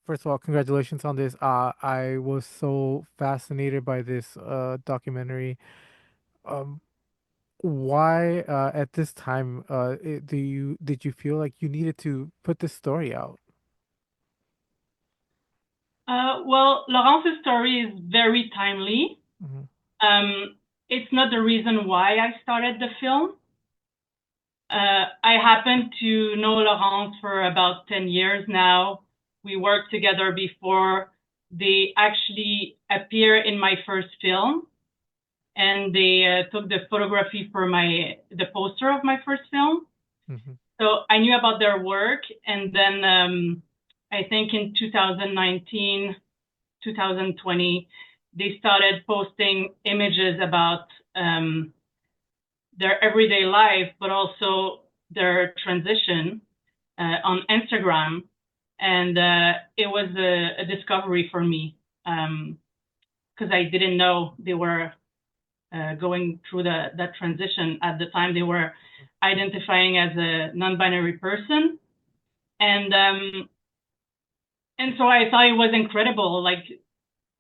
First of all, congratulations on this. I was so fascinated by this documentary. Um, why at this time did you feel like you needed to put this story out? Well, Laurence's story is very timely. Hmm. It's not the reason why I started the film. I happen to know Laurence for about 10 years now. We worked together before. They actually appear in my first film, and they took the photography for the poster of my first film. Hmm. So I knew about their work, and then I think in 2019, 2020, they started posting images about their everyday life, but also their transition on Instagram. And it was a discovery for me because I didn't know they were going through that transition at the time. They were identifying as a non-binary person, and um, and so I thought it was incredible. Like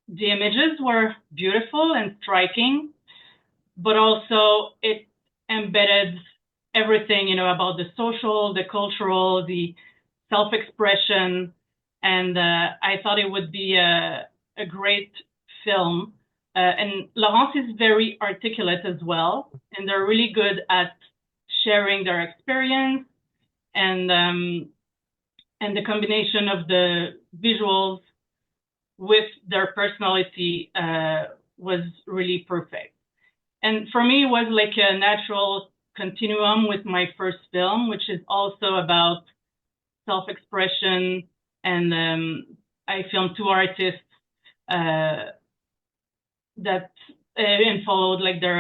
the images were beautiful and striking, but also it embedded everything, about the social, the cultural, the self-expression, and I thought it would be a great film. And Laurence is very articulate as well, and they're really good at sharing their experience and um, and the combination of the visuals with their personality was really perfect. And for me, it was like a natural continuum with my first film, which is also about self-expression. And I filmed two artists uh, that and followed like their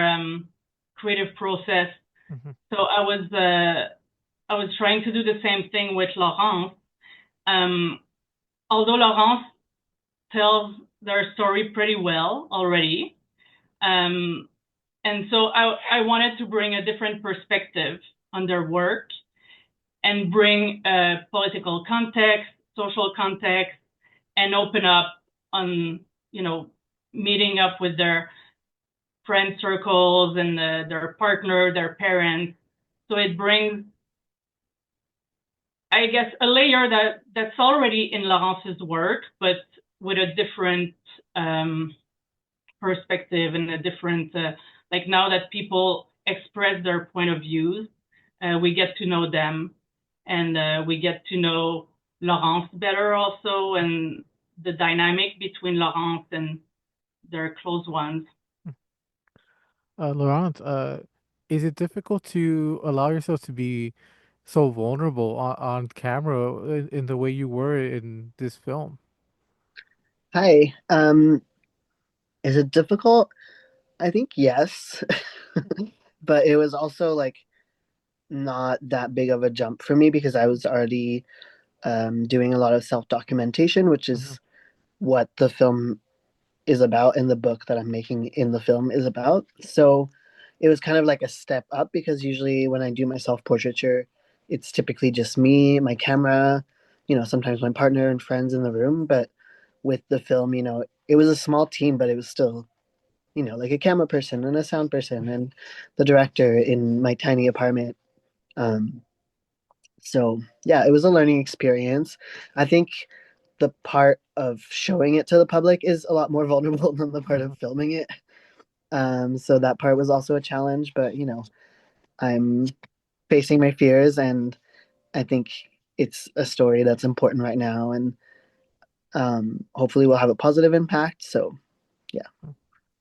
creative process. Hmm. So I was trying to do the same thing with Laurence. Um, Although Laurence tells their story pretty well already, um, and so I wanted to bring a different perspective on their work and bring political context, social context, and open up on, you know, meeting up with their friend circles and their partner, their parents. So it brings, I guess, a layer that's already in Laurence's work, but with a different perspective and a different, like now that people express their point of views, we get to know them and we get to know Laurence better also and the dynamic between Laurence and their close ones. Laurent, is it difficult to allow yourself to be so vulnerable on camera in the way you were in this film? Hi. Is it difficult? I think yes. But it was also like not that big of a jump for me because I was already doing a lot of self-documentation, which Hmm. is what the film is about and the book that I'm making in the film is about. So it was kind of like a step up because usually when I do my self-portraiture, it's typically just me, my camera, sometimes my partner and friends in the room. But with the film, it was a small team, but it was still like a camera person and a sound person and the director in my tiny apartment. Um, so yeah, it was a learning experience. I think the part of showing it to the public is a lot more vulnerable than the part Hmm. of filming it. So that part was also a challenge, but I'm facing my fears, and I think it's a story that's important right now, and hopefully will have a positive impact. So yeah.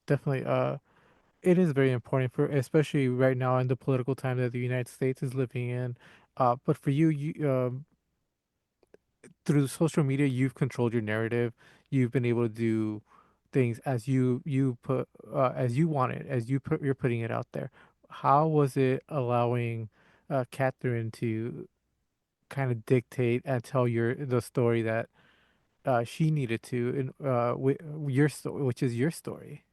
Definitely. It is very important for, especially right now in the political time that the United States is living in. But for you, through social media, you've controlled your narrative. You've been able to do things as you put as you want it, as you're putting it out there. How was it allowing Catherine to kind of dictate and tell the story that she needed to in your story, which is your story?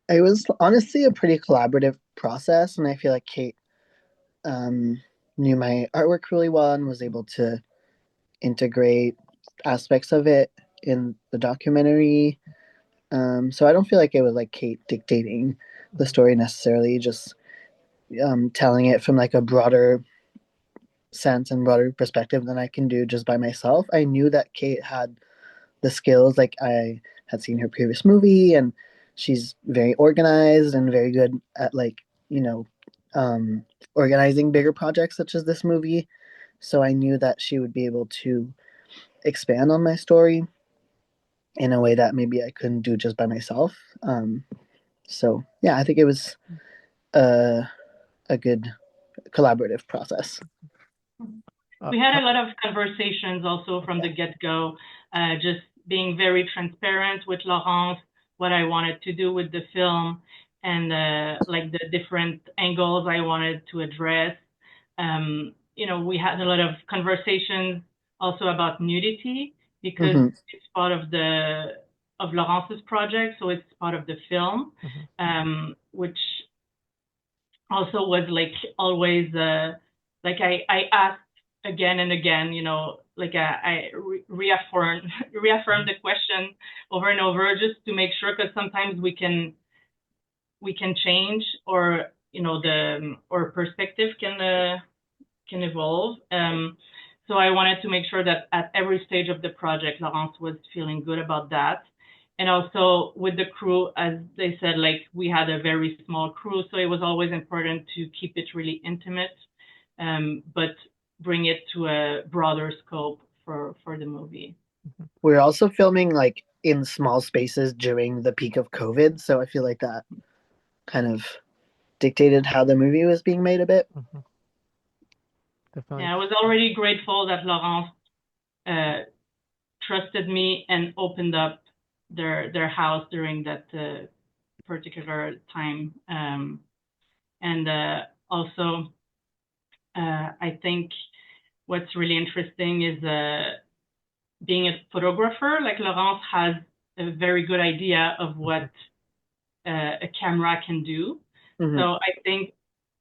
It was honestly a pretty collaborative process, and I feel like Kate um, knew my artwork really well and was able to integrate. aspects of it in the documentary. So I don't feel like it was like Kate dictating the story necessarily, just telling it from like a broader sense and broader perspective than I can do just by myself. I knew that Kate had the skills, like I had seen her previous movie, and she's very organized and very good at like, you know, um, organizing bigger projects such as this movie. So I knew that she would be able to expand on my story in a way that maybe I couldn't do just by myself. So yeah, I think it was a, a good collaborative process. We had a lot of conversations also from the get-go, just being very transparent with Laurence, what I wanted to do with the film, and like the different angles I wanted to address. We had a lot of conversations also about nudity because it's part of Laurence's project, so it's part of the film, which also was like always like I asked again and again, like I reaffirm the question over and over just to make sure, because sometimes we can change, or the or perspective can evolve. So I wanted to make sure that at every stage of the project, Laurence was feeling good about that. And also with the crew, as they said, like we had a very small crew, so it was always important to keep it really intimate, but bring it to a broader scope for the movie. We're also filming like in small spaces during the peak of COVID, so I feel like that kind of dictated how the movie was being made a bit. Definitely. Yeah, I was already grateful that Laurence trusted me and opened up their house during that particular time. And also, I think what's really interesting is being a photographer. Like Laurence has a very good idea of what a camera can do. So I think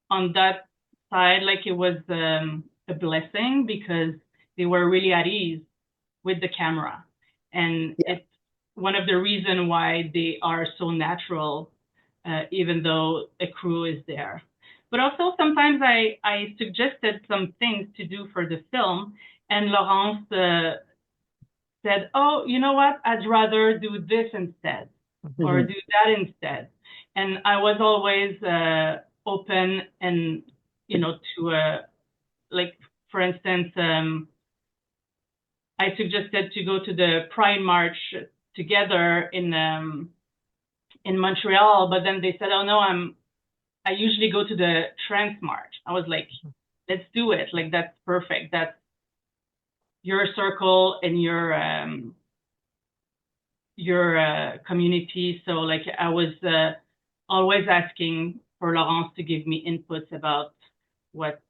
on that side, like it was a blessing because they were really at ease with the camera. And it's one of the reasons why they are so natural, even though a crew is there. But also sometimes I suggested some things to do for the film, and Laurence said, oh, you know what? I'd rather do this instead, or do that instead. And I was always open and, to like, for instance, I suggested to go to the Pride March together in Montreal, but then they said, "Oh no, I usually go to the Trans March." I was like, "Let's do it! Like that's perfect. That's your circle and your community." So like I was always asking for Laurence to give me inputs about what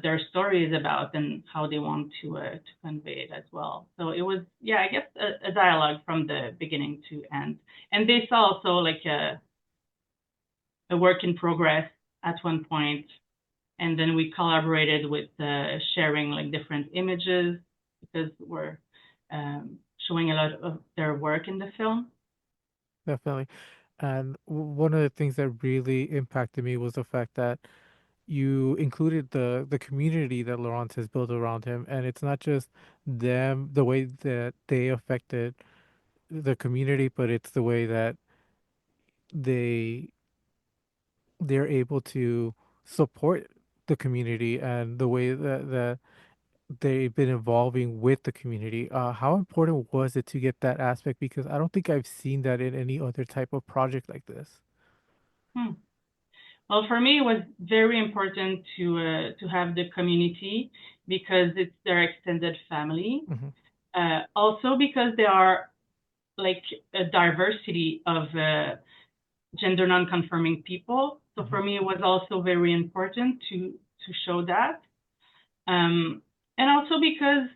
their story is about and how they want to convey it as well. So it was, I guess a dialogue from the beginning to end. And they saw also like a work in progress at one point, and then we collaborated with sharing like different images because we're showing a lot of their work in the film. Definitely. And one of the things that really impacted me was the fact that you included the community that Laurence has built around him, and it's not just them, the way that they affected the community, but it's the way that they they're able to support the community and the way that they've been evolving with the community. How important was it to get that aspect? Because I don't think I've seen that in any other type of project like this. Well, for me, it was very important to have the community because it's their extended family. Also because there are like a diversity of gender non-conforming people. So for me, it was also very important to show that. And also because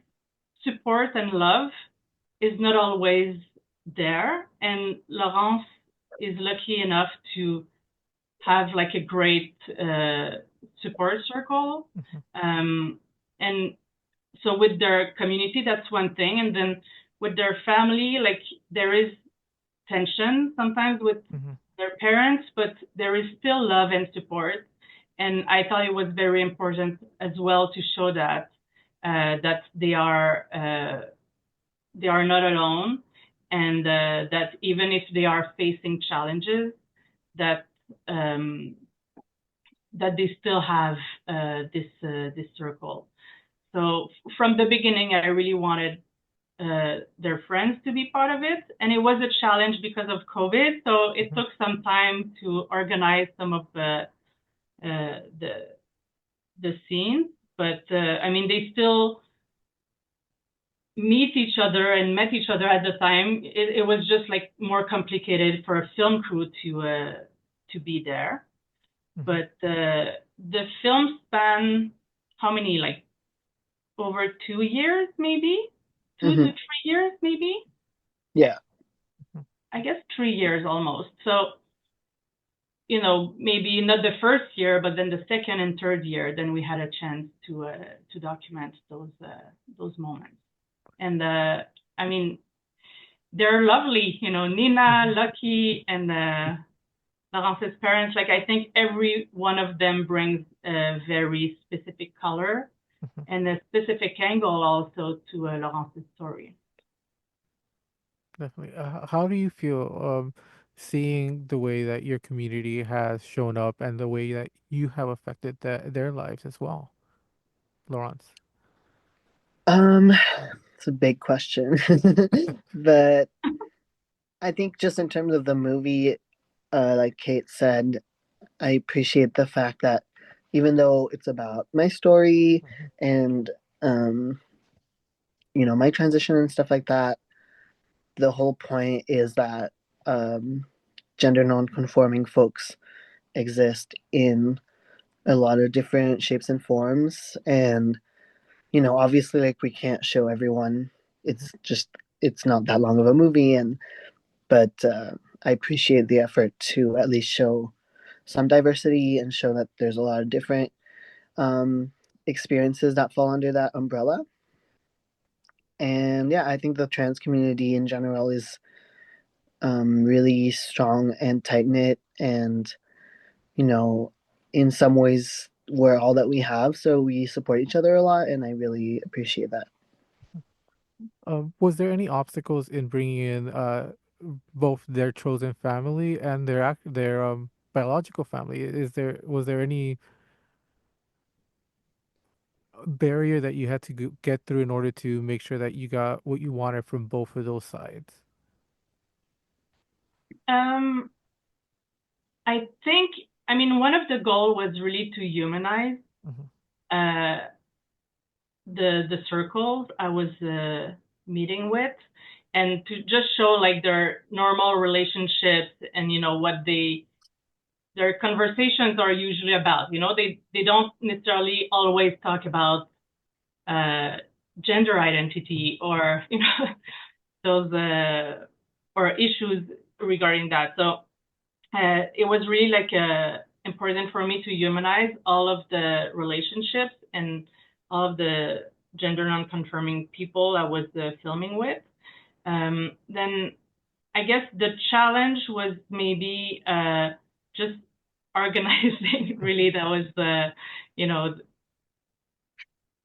support and love is not always there. And Laurence is lucky enough to have like a great support circle. And so with their community, that's one thing. And then with their family, like there is tension sometimes with Mm-hmm. their parents, but there is still love and support. And I thought it was very important as well to show that that they are not alone, and that even if they are facing challenges, that um, that they still have this circle. So from the beginning, I really wanted their friends to be part of it, and it was a challenge because of COVID. So it Mm-hmm. took some time to organize some of uh, the the scenes, but I mean they still meet each other and met each other at the time. It was just like more complicated for a film crew to be there. Mm-hmm. But the film span how many, like over 2 years maybe, two to Hmm. 3 years maybe. Yeah. I guess 3 years almost. So maybe not the first year, but then the second and third year, then we had a chance to document those moments. And I mean, they're lovely, Nina, Mm-hmm. Lucky, and Laurence's parents. Like I think every one of them brings a very specific color Mm-hmm. and a specific angle also to Laurence's story. Definitely. How do you feel seeing the way that your community has shown up and the way that you have affected their lives as well, Laurence? Um, it's a big question, but I think just in terms of the movie, like Kate said, I appreciate the fact that even though it's about my story Mm-hmm. and um, my transition and stuff like that, the whole point is that um, gender non-conforming folks exist in a lot of different shapes and forms, and obviously, like we can't show everyone. Mm-hmm. It's not that long of a movie, but I appreciate the effort to at least show some diversity and show that there's a lot of different um, experiences that fall under that umbrella. And yeah, I think the trans community in general is really strong and tight knit, and you know, in some ways, we're all that we have, so we support each other a lot, and I really appreciate that. Was there any obstacles in bringing in both their chosen family and their biological family? Was there any barrier that you had to get through in order to make sure that you got what you wanted from both of those sides? Um, I think, I mean, one of the goals was really to humanize Mm-hmm. uh, the circles I was meeting with, and to just show like their normal relationships and what their conversations are usually about. They don't necessarily always talk about uh, gender identity or those or issues regarding that. So it was really like important for me to humanize all of the relationships and all of the gender non-conforming people I was filming with. Then I guess the challenge was maybe just organizing. Really, that was you know,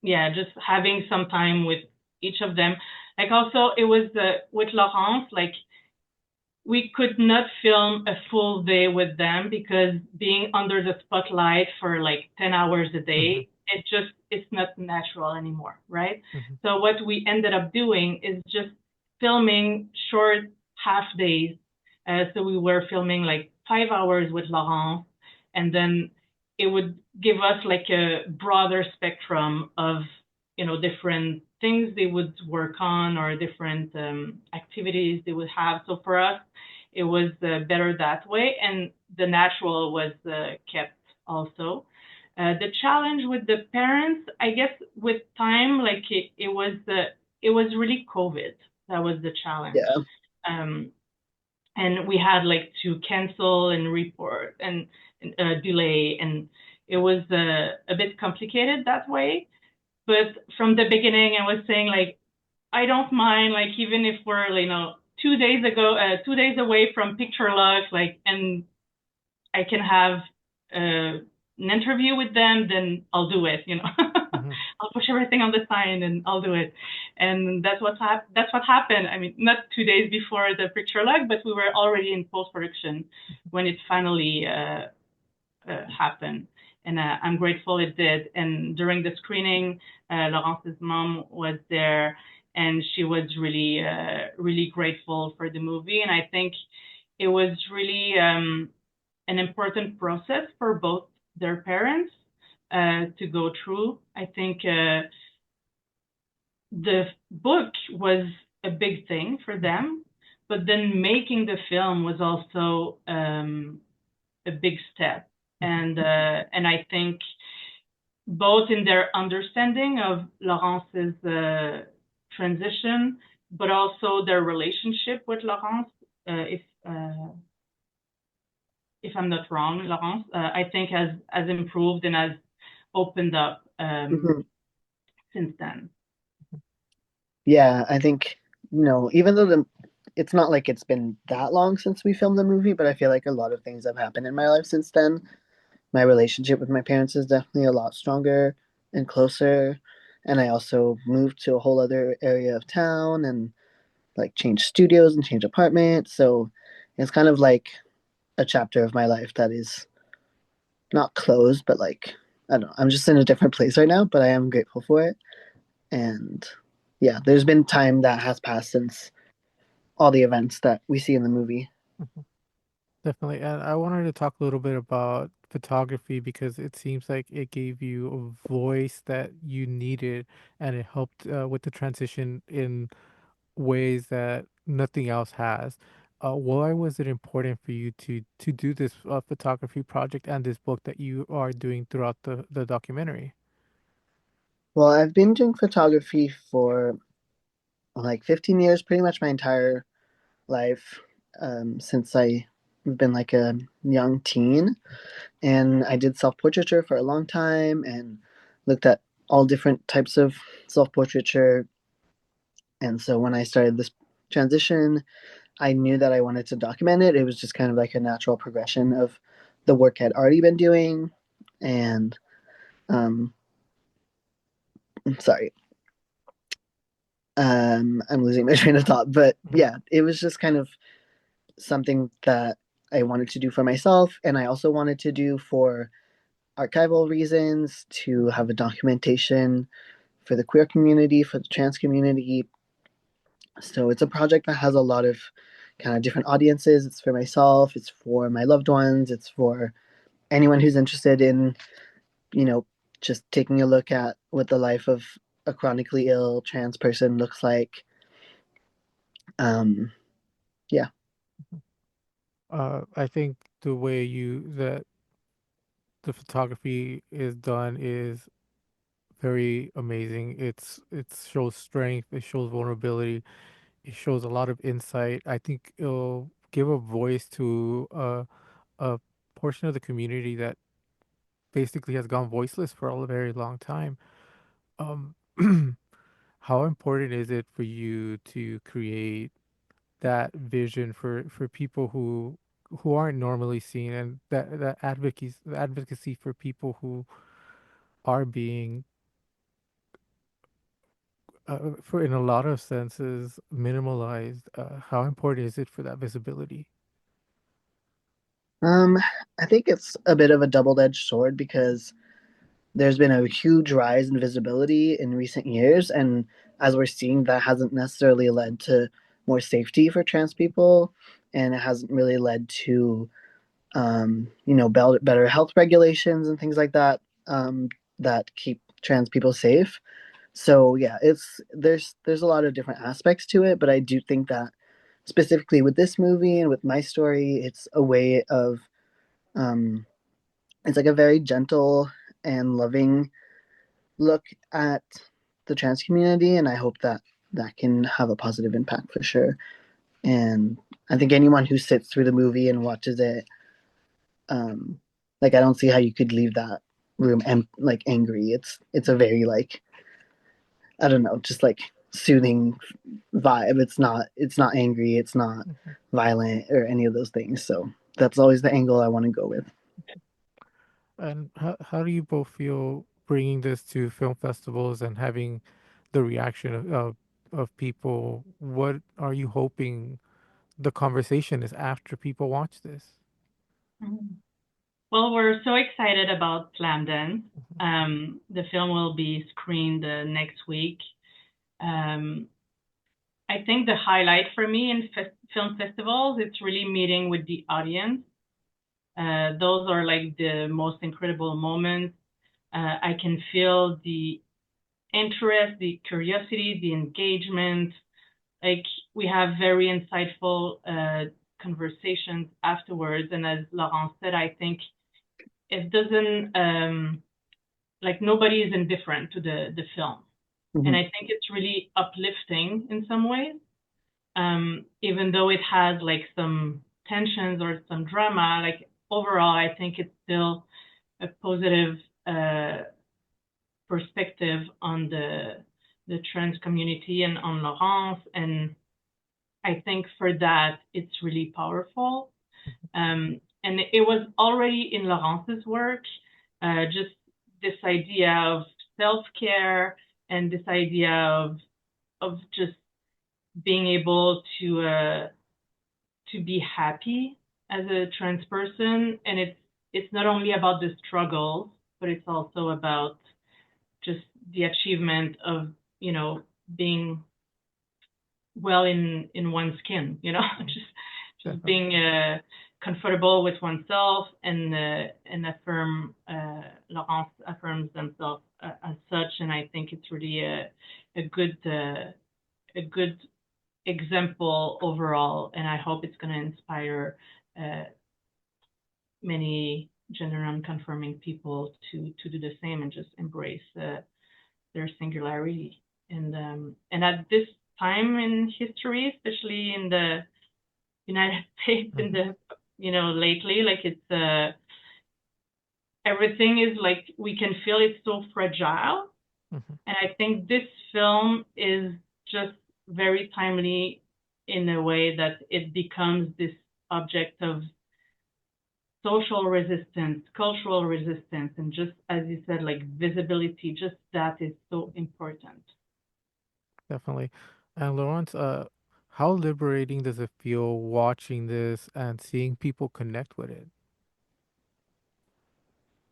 yeah, just having some time with each of them. Like also, it was with Laurence, like we could not film a full day with them because being under the spotlight for like 10 hours a Mm-hmm. day, it's not natural anymore, right? Mm-hmm. So what we ended up doing is just filming short half days. So we were filming like 5 hours with Laurent, and then it would give us like a broader spectrum of different things they would work on or different activities they would have. So for us, it was better that way, and the natural was kept also. The challenge with the parents, I guess, with time, like it was really COVID that was the challenge, Yeah. um, and we had like to cancel and report and delay, and it was a bit complicated that way. But from the beginning, I was saying like, I don't mind, like even if we're, 2 days away from picture lock, like, and I can have an interview with them, then I'll do it. Hmm. I'll push everything on the sign and I'll do it. And that's what happened. I mean, not 2 days before the picture lock, but we were already in post production when it finally happened. And I'm grateful it did. And during the screening, Laurence's mom was there, and she was really grateful for the movie. And I think it was really an important process for both their parents to go through. I think the book was a big thing for them, but then making the film was also a big step. And I think both in their understanding of Laurence's transition, but also their relationship with Laurence. If I'm not wrong, Laurence, I think has improved and has opened up Mhm. since then. Yeah, I think, even though it's not like it's been that long since we filmed the movie, but I feel like a lot of things have happened in my life since then. My relationship with my parents is definitely a lot stronger and closer. And I also moved to a whole other area of town and like changed studios and changed apartments. So it's kind of like a chapter of my life that is not closed, but like, I don't know, I'm just in a different place right now, but I am grateful for it. And yeah, there's been time that has passed since all the events that we see in the movie. Definitely. And I wanted to talk a little bit about photography because it seems like it gave you a voice that you needed and it helped with the transition in ways that nothing else has. Why was it important for you to do this photography project and this book that you are doing throughout the documentary? Well, I've been doing photography for like 15 years, pretty much my entire life, since I've been like a young teen. And I did self portraiture for a long time and looked at all different types of self portraiture. And so when I started this transition, I knew that I wanted to document it. It was just kind of like a natural progression of the work I'd already been doing. And um, sorry, I'm losing my train of thought. But Mhm. yeah, it was just kind of something that I wanted to do for myself. And I also wanted to do for archival reasons, to have a documentation for the queer community, for the trans community. So it's a project that has a lot of kind of different audiences. It's for myself, it's for my loved ones, it's for anyone who's interested in, you know, just taking a look at what the life of a chronically ill trans person looks like. Um, yeah. I think the way you that the photography is done is very amazing. It shows strength, it shows vulnerability, it shows a lot of insight. I think it'll give a voice to a portion of the community that basically has gone voiceless for a very long time. Um, how important is it for you to create that vision for people who aren't normally seen, and that advocacy for people who are being for in a lot of senses minimalized? How important is it for that visibility? Um, I think it's a bit of a double-edged sword because there's been a huge rise in visibility in recent years, and as we're seeing, that hasn't necessarily led to more safety for trans people, and it hasn't really led to better health regulations and things like that, that keep trans people safe. So yeah, there's a lot of different aspects to it, but I do think that specifically with this movie and with my story, it's a way of um, it's like a very gentle and loving look at the trans community, and I hope that that can have a positive impact for sure. And I think anyone who sits through the movie and watches it, um, like I don't see how you could leave that room like angry. It's a very like I don't know, just like soothing vibe. It's not angry, it's not Mhm. violent or any of those things. So that's always the angle I want to go with. And how do you both feel bringing this to film festivals and having the reaction of people? What are you hoping the conversation is after people watch this? Mhm. Well, we're so excited about Slamdance. The film will be screened next week. Um, I think the highlight for me in film festivals, it's really meeting with the audience. Those are like the most incredible moments. I can feel the interest, the curiosity, the engagement. Like we have very insightful conversations afterwards. And as Laurence said, I think it doesn't like nobody is indifferent to the film, and Mm-hmm. I think it's really uplifting in some ways. Even though it has like some tensions or some drama, like overall, I think it's still a positive uh, perspective on the trans community and on Laurence, and I think for that it's really powerful. And it was already in Laurence's work, just this idea of self-care and this idea of just being able to be happy as a trans person, and it's not only about the struggles, but it's also about just the achievement of being well in one's skin, just Definitely. being comfortable with oneself and affirm Laurence affirms themselves as such, and I think it's really a good a good example overall, and I hope it's going to inspire uh, many gender non-conforming people to do the same and just embrace their singularity. And at this time in history, especially in the United States, in Hmm. the lately, like it's everything is like we can feel it's so fragile, Hmm. and I think this film is just very timely in a way that it becomes this object of social resistance, cultural resistance, and just as you said, like visibility, just that is so important. Definitely. And Lawrence, how liberating does it feel watching this and seeing people connect with it?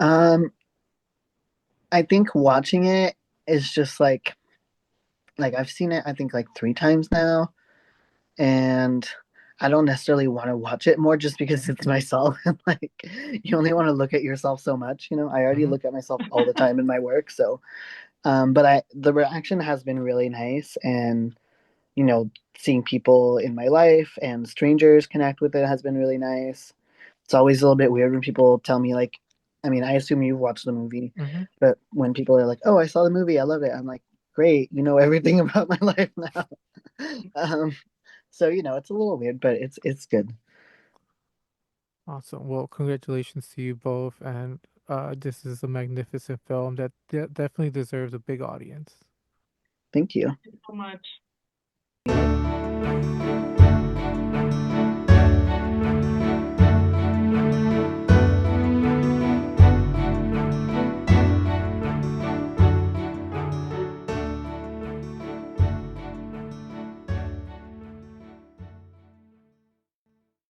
Um, I think watching it is just like I've seen it I think like 3 times now, and I don't necessarily want to watch it more just because it's myself and like you only want to look at yourself so much, you know. I already Hmm. look at myself all the time in my work, so but I the reaction has been really nice, and you know, seeing people in my life and strangers connect with it has been really nice. It's always a little bit weird when people tell me like, I mean, I assume you've watched the movie, Hmm. but when people are like, "Oh, I saw the movie, I love it," I'm like, "Great, you know everything about my life now." um, so you know, it's a little weird, but it's good. Awesome. Well, congratulations to you both. And this is a magnificent film that definitely deserves a big audience. Thank you. So much.